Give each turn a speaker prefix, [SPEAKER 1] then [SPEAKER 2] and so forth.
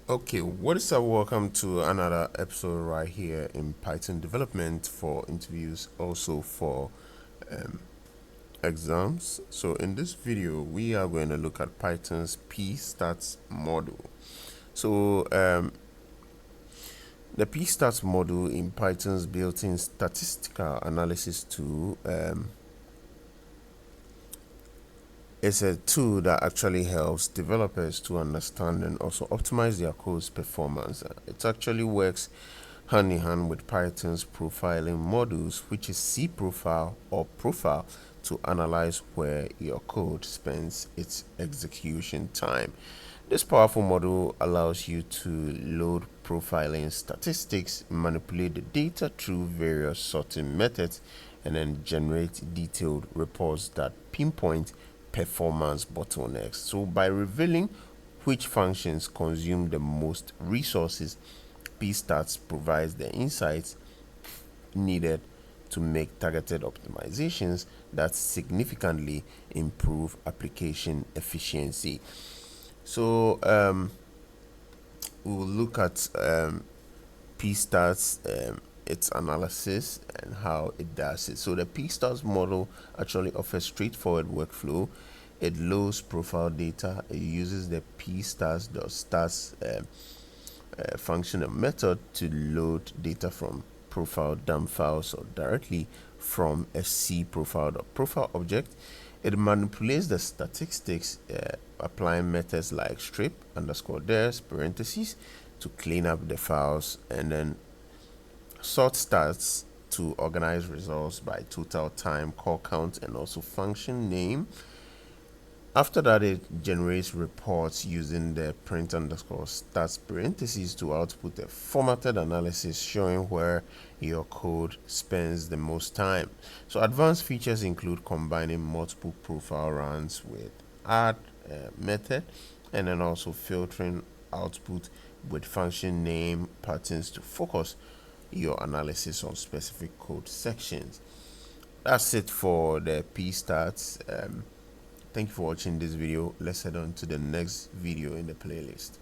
[SPEAKER 1] Okay, what is up? Welcome to another episode right here in Python development for interviews, also for exams. So in this video, we are going to look at Python's PStats model. So the PStats model in Python's built-in statistical analysis tool is a tool that actually helps developers to understand and also optimize their code's performance. It actually works hand in hand with Python's profiling models, which is cprofile or profile, to analyze where your code spends its execution time. This powerful model allows you to load profiling statistics, manipulate the data through various sorting methods, and then generate detailed reports that pinpoint performance bottlenecks. So, by revealing which functions consume the most resources, PStats provides the insights needed to make targeted optimizations that significantly improve application efficiency. So we'll look at PStats, its analysis and how it does it. So the PStats model actually offers straightforward workflow. It loads profile data. It uses the PStats.stats function and method to load data from profile dump files or directly from a cprofile.profile object. It manipulates the statistics, applying methods like strip, underscore ders, parentheses to clean up the files, and then sort stats to organize results by total time, call count, and also function name. After that, it generates reports using the print underscore stats parentheses to output a formatted analysis showing where your code spends the most time. So advanced features include combining multiple profile runs with add method, and then also filtering output with function name patterns to focus your analysis on specific code sections. That's it for the PStats. Thank you for watching this video. Let's head on to the next video in the playlist.